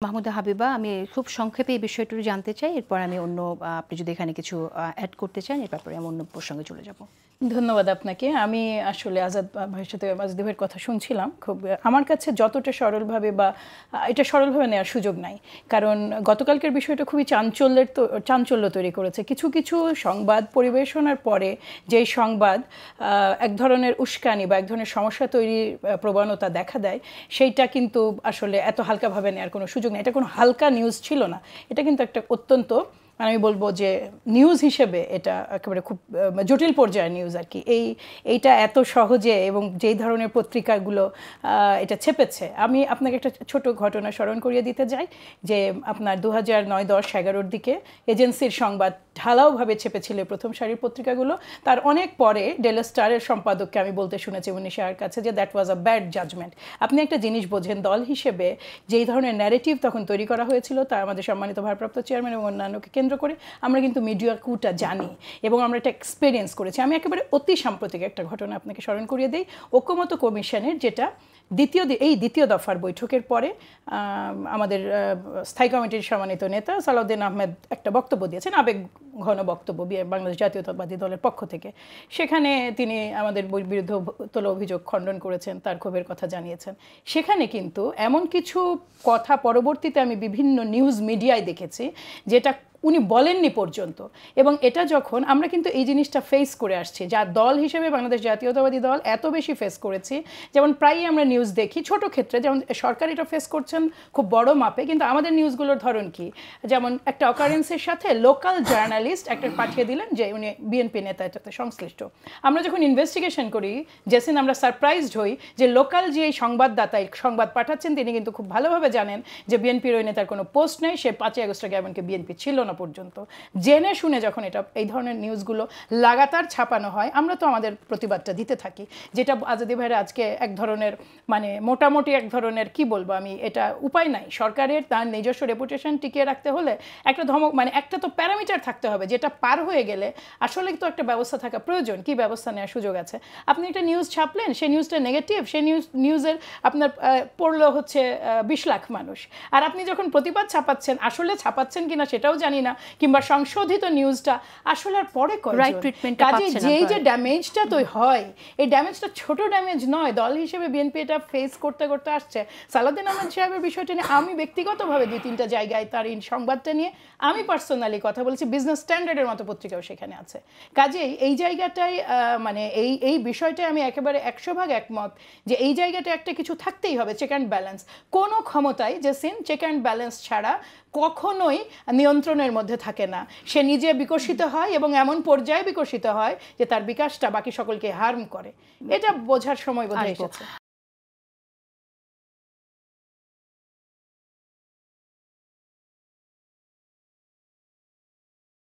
মাহমুদা হাবিবা, আমি খুব সংক্ষেপে এই বিষয়টি জানতে চাই, এরপর আমি অন্য আপনি যদি এখানে কিছু অ্যাড করতে চান এর ব্যাপারে আমি অন্য প্রসঙ্গে চলে যাব। ধন্যবাদ আপনাকে। আমি আসলে আজাদ ভাইয়ের সাথে আজাদ ভাইয়ের কথা শুনছিলাম। খুব আমার কাছে যতটা সরলভাবে বা এটা সরলভাবে নেওয়ার সুযোগ নাই, কারণ গতকালকের বিষয়টা খুবই চাঞ্চল্য তৈরি করেছে। কিছু কিছু সংবাদ পরিবেশনার পরে যেই সংবাদ এক ধরনের উস্কানি বা এক ধরনের সমস্যা তৈরির প্রবণতা দেখা দেয়, সেইটা কিন্তু আসলে এত হালকাভাবে নেওয়ার কোনো সুযোগ নেই। এটা কোনো হালকা নিউজ ছিল না, এটা কিন্তু একটা অত্যন্ত, আমি বলবো যে নিউজ হিসেবে এটা একেবারে খুব জটিল পর্যায়ের নিউজ আর কি। এইটা এত সহজে এবং যেই ধরনের পত্রিকাগুলো এটা ছেপেছে, আমি আপনাকে একটা ছোট ঘটনা স্মরণ করিয়ে দিতে চাই যে আপনার 2009-10-11 দিকে এজেন্সির সংবাদ ঢালাওভাবে ছেপেছিল প্রথম সারির পত্রিকাগুলো। তার অনেক পরে ডেলি স্টারের সম্পাদককে আমি বলতে শুনেছি উনি শাহর কাছে যে that was a bad judgement. আপনি একটা জিনিস বোঝেন, দল হিসেবে যেই ধরনের ন্যারেটিভ তখন তৈরি করা হয়েছিল তা আমাদের সম্মানিত ভারপ্রাপ্ত চেয়ারম্যান এবং অন্যান্যকে কেন্দ্র করে আমরা কিন্তু মিডিয়া কুটা জানি এবং আমরা এটা এক্সপিরিয়েন্স করেছি। আমি একেবারে অতি সাম্প্রতিক একটা ঘটনা আপনাকে স্মরণ করিয়ে দিই। ঐকমত্য কমিশনের যেটা দ্বিতীয় দফার বৈঠকের পরে আমাদের স্থায়ী কমিটির সম্মানিত নেতা সালাউদ্দিন আহমেদ একটা বক্তব্য দিয়েছেন, আবেগ ঘন বক্তব্য বাংলাদেশ জাতীয়তাবাদী দলের পক্ষ থেকে। সেখানে তিনি আমাদের বিরুদ্ধে তোলা অভিযোগ খণ্ডন করেছেন, তার ক্ষোভের কথা জানিয়েছেন। সেখানে কিন্তু এমন কিছু কথা পরবর্তীতে আমি বিভিন্ন নিউজ মিডিয়ায় দেখেছি যেটা উনি বলেননি পর্যন্ত। এবং এটা যখন আমরা কিন্তু এই জিনিসটা ফেস করে আসছি, যা দল হিসেবে বাংলাদেশ জাতীয়তাবাদী দল এত বেশি ফেস করেছি, যেমন প্রায়ই আমরা নিউজ দেখি ছোট ক্ষেত্রে, যেমন সরকার এটা ফেস করছেন খুব বড় মাপে, কিন্তু আমাদের নিউজগুলোর ধরন কি, যেমন একটা অকারেন্সের সাথে লোকাল জার্নালিস্ট একটা পাঠিয়ে দিলেন যে উনি বিএনপি নেতা এটাতে সংশ্লিষ্ট। আমরা যখন ইনভেস্টিগেশন করি জেসিন, আমরা সারপ্রাইজড হই যে লোকাল যে সংবাদদাতা সংবাদ পাঠাচ্ছেন তিনি কিন্তু খুব ভালোভাবে জানেন যে বিএনপির ওই নেতার কোনো পোস্ট নেই, সে 5 আগস্ট আগে এমনকি বিএনপি ছিল না পর্যন্ত। জেনে শুনে যখন এই ধরনের নিউজগুলো লাগাতার ছাপানো হয়, আমরা তো আমাদের প্রতিবাদটা দিতে থাকি। যেটা আজাদি ভাইরা আজকে এক ধরনের মানে মোটামুটি এক ধরনের কি বলবো আমি, এটা উপায় নাই। সরকারের তার নিজস্ব রেপুটেশন টিকিয়ে রাখতে হলে একটা ধমক মানে একটা তো প্যারামিটার থাকতে হবে, যেটা পার হয়ে গেলে আসলে তো একটা ব্যবস্থা থাকা প্রয়োজন। কি ব্যবস্থা নেওয়ার সুযোগ আছে? আপনি একটা নিউজ ছাপলেন, সেই নিউজটা নেগেটিভ, সেই নিউজের আপনার পড়লো হচ্ছে 20 লাখ মানুষ, আর আপনি যখন প্রতিবাদ ছাপাচ্ছেন, আসলে ছাপাচ্ছেন কিনা সেটাও জানি না, কিংবা সংশোধিত নিউজটা আসলে আর পরে কাজে যেই যে ড্যামেজটা তো হয়, এই ড্যামেজটা ছোট ড্যামেজ নয়। দল হিসেবে বিএনপি এটা ফেস করতে করতে আসছে। সালাউদ্দিন আহমেদ সাহেবের বিষয়টা নিয়ে আমি ব্যক্তিগতভাবে 2-3টা জায়গায় তার এই সংবাদটা নিয়ে আমি পার্সোনালি কথা বলেছি। বিজনেস স্ট্যান্ডার্ডের মতো পত্রিকাও সেখানে আছে। কাজেই এই জায়গাটায় মানে এই বিষয়টায় আমি একেবারে 100% একমত যে এই জায়গাটা একটা কিছু থাকতেই হবে, চেক অ্যান্ড ব্যালেন্স। কোনো ক্ষমতায় জেসিন চেক অ্যান্ড ব্যালেন্স ছাড়া কখনোই নিয়ন্ত্রণের মধ্যে থাকে না। সে নিজে বিকশিত হয় এবং এমন পর্যায়ে বিকশিত হয় যে তার বিকাশটা বাকি সকলকে হার্ম করে। এটা বোঝার সময় বোধহয় এসেছে।